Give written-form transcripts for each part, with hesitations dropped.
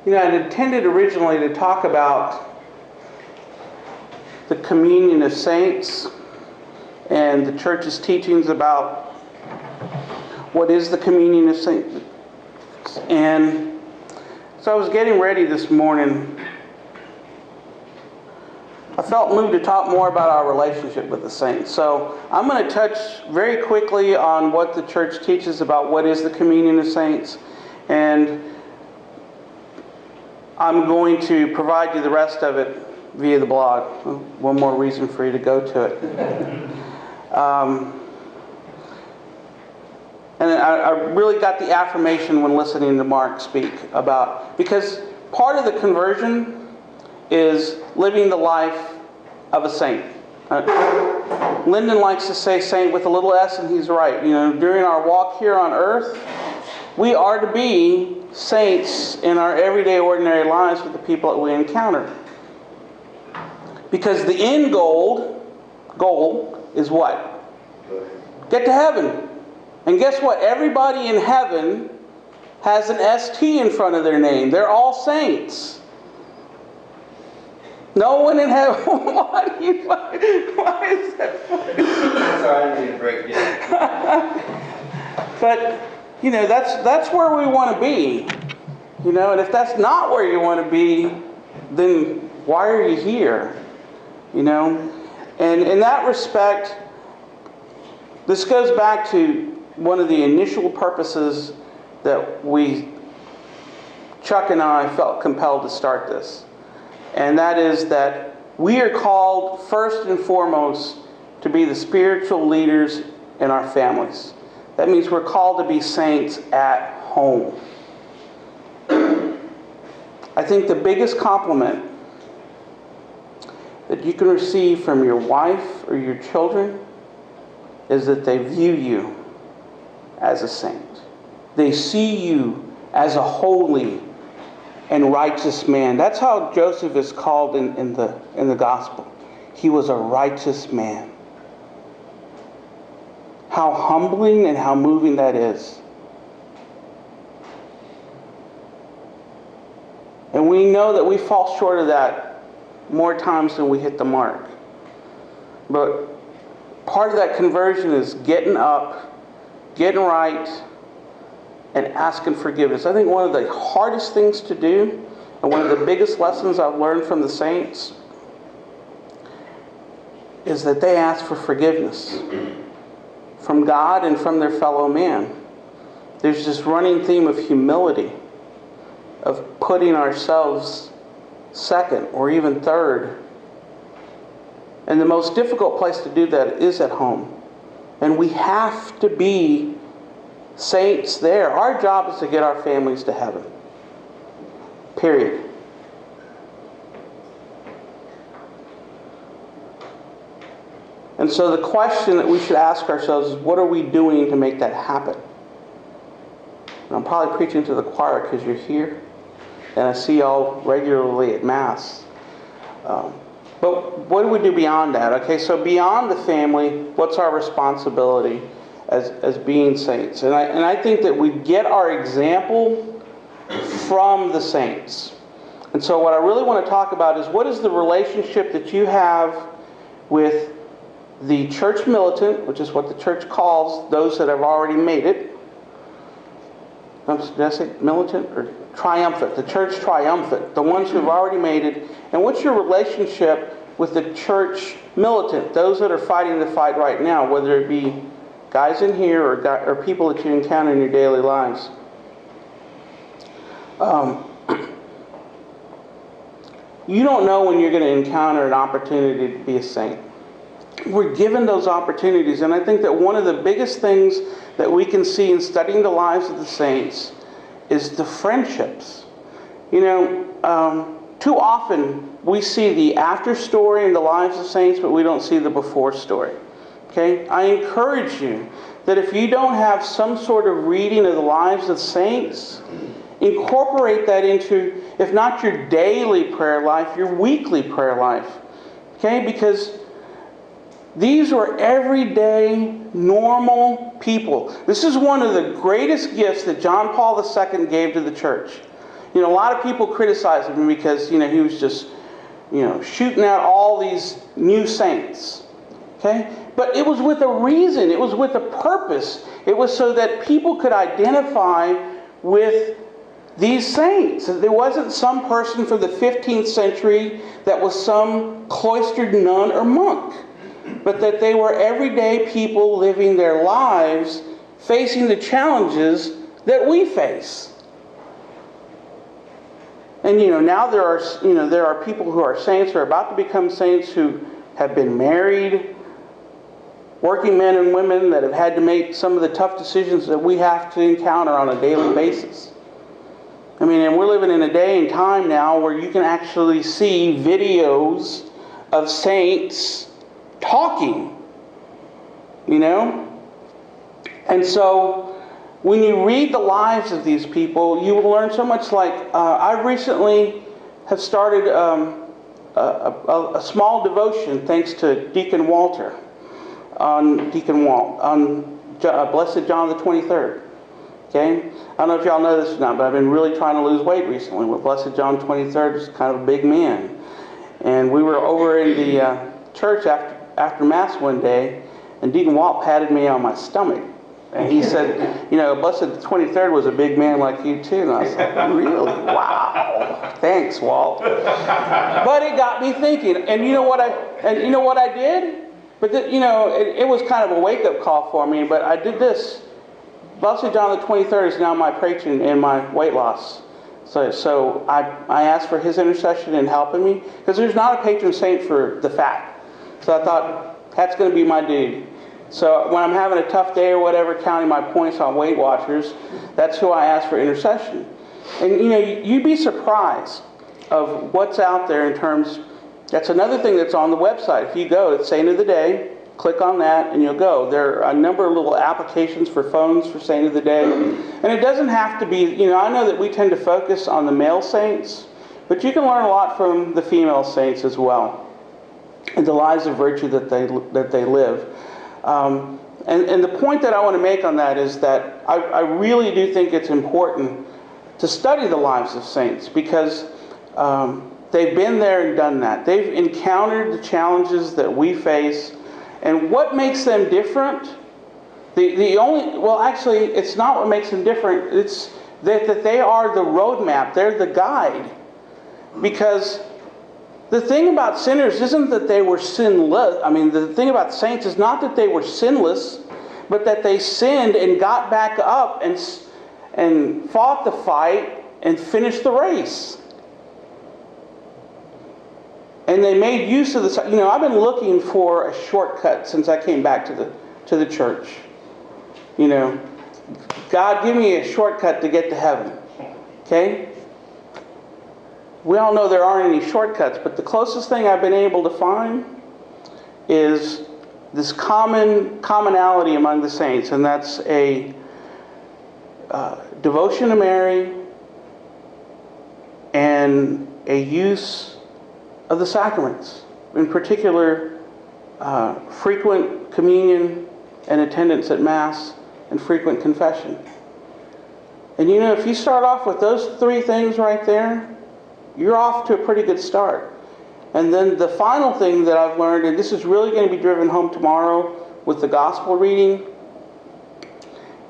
I intended originally to talk about the communion of saints and the church's teachings about what is the communion of saints. And so I was getting ready this morning. I felt moved to talk more about our relationship with the saints. So I'm going to touch very quickly on what the church teaches about what is the communion of saints. And I'm going to provide you the rest of it via the blog. One more reason for you to go to it. And I really got the affirmation when listening to Mark speak about, because part of the conversion is living the life of a saint. Lyndon likes to say saint with a little s, and he's right. During our walk here on earth, we are to be saints in our everyday, ordinary lives with the people that we encounter. Because the end goal is what? Get to heaven. And guess what? Everybody in heaven has an ST in front of their name. They're all saints. No one in heaven. Why is that funny? Sorry, I need to break it. But that's where we want to be. And if that's not where you want to be, then why are you here? And in that respect, this goes back to one of the initial purposes that Chuck and I felt compelled to start this. And that is that we are called first and foremost to be the spiritual leaders in our families. That means we're called to be saints at home. I think the biggest compliment that you can receive from your wife or your children is that they view you as a saint. They see you as a holy and righteous man. That's how Joseph is called in the gospel. He was a righteous man. How humbling and how moving that is. And we know that we fall short of that more times than we hit the mark. But part of that conversion is getting up, getting right, and asking forgiveness. I think one of the hardest things to do, and one of the biggest lessons I've learned from the saints, is that they ask for forgiveness from God and from their fellow man. There's this running theme of humility, of putting ourselves second or even third. And the most difficult place to do that is at home. And we have to be saints there. Our job is to get our families to heaven. Period. And so the question that we should ask ourselves is, what are we doing to make that happen? And I'm probably preaching to the choir because you're here, and I see y'all regularly at Mass. But what do we do beyond that? Okay, so beyond the family, what's our responsibility as being saints? And I think that we get our example from the saints. And so what I really want to talk about is, what is the relationship that you have with the church militant, which is what the church calls those that have already made it. Did I say militant or triumphant? The church triumphant, the ones who have already made it. And what's your relationship with the church militant, those that are fighting the fight right now, whether it be guys in here or people that you encounter in your daily lives? You don't know when you're going to encounter an opportunity to be a saint. We're given those opportunities, and I think that one of the biggest things that we can see in studying the lives of the saints is the friendships. Too often we see the after story in the lives of saints, but we don't see the before story. Okay? I encourage you that if you don't have some sort of reading of the lives of saints, incorporate that into, if not your daily prayer life, your weekly prayer life. Okay? Because these were everyday, normal people. This is one of the greatest gifts that John Paul II gave to the church. A lot of people criticized him because, he was just, shooting out all these new saints. Okay? But it was with a reason. It was with a purpose. It was so that people could identify with these saints. There wasn't some person from the 15th century that was some cloistered nun or monk, but that they were everyday people living their lives, facing the challenges that we face. And now there are people who are saints, or about to become saints, who have been married, working men and women that have had to make some of the tough decisions that we have to encounter on a daily basis. And we're living in a day and time now where you can actually see videos of saints talking, And so, when you read the lives of these people, you will learn so much. Like, I recently have started a small devotion, thanks to Deacon Walter, on Blessed John the 23rd. Okay? I don't know if y'all know this or not, but I've been really trying to lose weight recently. With Blessed John 23rd, is kind of a big man. And we were over in the church after Mass one day, and Deacon Walt patted me on my stomach. And he said, Blessed 23rd was a big man like you too. And I was like, really? Wow. Thanks, Walt. But it got me thinking. And you know what I did? But it was kind of a wake-up call for me. But I did this. Blessed John the 23rd is now my patron in my weight loss. So I asked for his intercession in helping me, because there's not a patron saint for the fat. So I thought, that's going to be my dude. So when I'm having a tough day or whatever, counting my points on Weight Watchers, that's who I ask for intercession. And you'd be surprised of what's out there in terms. That's another thing that's on the website. If you go, it's Saint of the Day. Click on that and you'll go. There are a number of little applications for phones for Saint of the Day. And it doesn't have to be, I know that we tend to focus on the male saints, but you can learn a lot from the female saints as well, and the lives of virtue that they live. And the point that I want to make on that is that I really do think it's important to study the lives of saints, because they've been there and done that. They've encountered the challenges that we face. And what makes them different? Actually, it's not what makes them different. It's that they are the roadmap. They're the guide. Because the thing about sinners isn't that they were sinless. The thing about saints is not that they were sinless, but that they sinned and got back up and fought the fight and finished the race. And they made use of this. I've been looking for a shortcut since I came back to the church. God, give me a shortcut to get to heaven. Okay? We all know there aren't any shortcuts, but the closest thing I've been able to find is this commonality among the saints, and that's a devotion to Mary and a use of the sacraments, in particular frequent communion and attendance at Mass and frequent confession. And if you start off with those three things right there, you're off to a pretty good start. And then the final thing that I've learned, and this is really going to be driven home tomorrow with the gospel reading,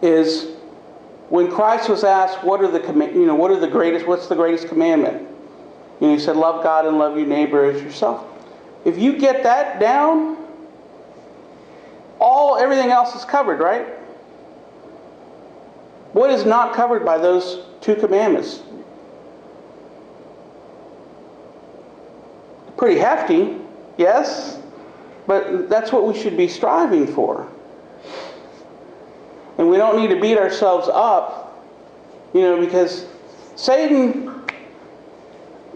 is when Christ was asked, what's the greatest commandment? He said, love God and love your neighbor as yourself. If you get that down, everything else is covered, right? What is not covered by those two commandments? Pretty hefty, yes, but that's what we should be striving for. And we don't need to beat ourselves up, because Satan,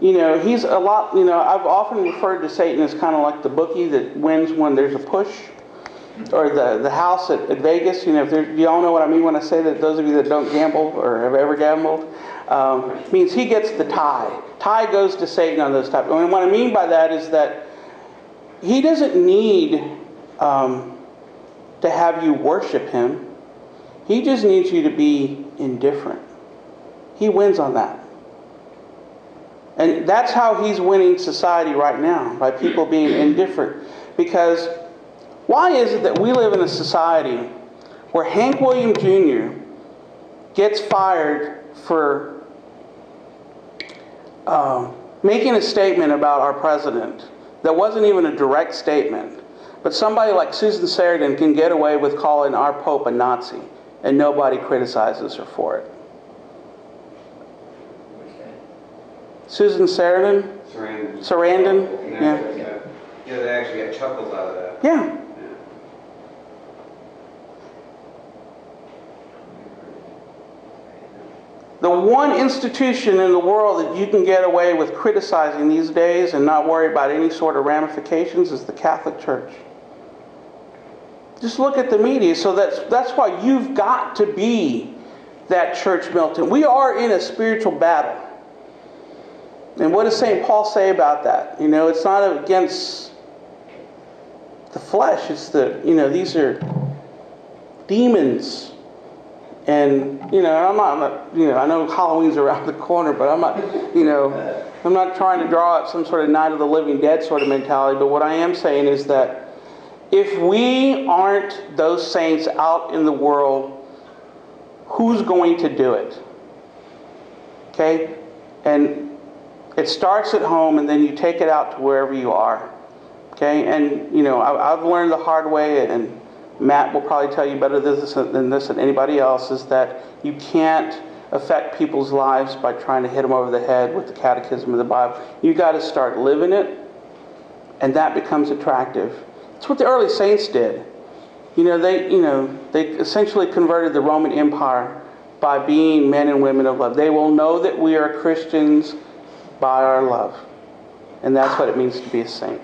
he's a lot, I've often referred to Satan as kind of like the bookie that wins when there's a push, or the house at Vegas. Do y'all know what I mean when I say that? Those of you that don't gamble or have ever gambled, means he gets the tie. Tie goes to Satan on those types. And what I mean by that is that he doesn't need to have you worship him. He just needs you to be indifferent. He wins on that. And that's how he's winning society right now, by people being indifferent. Because why is it that we live in a society where Hank Williams Jr. gets fired for making a statement about our president that wasn't even a direct statement, but somebody like Susan Sarandon can get away with calling our Pope a Nazi, and nobody criticizes her for it? Susan Sarandon? Sarandon? Yeah. Yeah, they actually got chuckles out of that. Yeah. The one institution in the world that you can get away with criticizing these days and not worry about any sort of ramifications is the Catholic Church. Just look at the media. So that's why you've got to be that church militant. We are in a spiritual battle. And what does St. Paul say about that? You know, it's not against the flesh. It's these are demons. And, I'm not, I know Halloween's around the corner, but I'm not trying to draw up some sort of Night of the Living Dead sort of mentality. But what I am saying is that if we aren't those saints out in the world, who's going to do it? Okay? And it starts at home, and then you take it out to wherever you are. Okay? And, I've learned the hard way, and Matt will probably tell you better than anybody else, is that you can't affect people's lives by trying to hit them over the head with the catechism of the Bible. You got to start living it, and that becomes attractive. That's what the early saints did. They essentially converted the Roman Empire by being men and women of love. They will know that we are Christians by our love. And that's what it means to be a saint.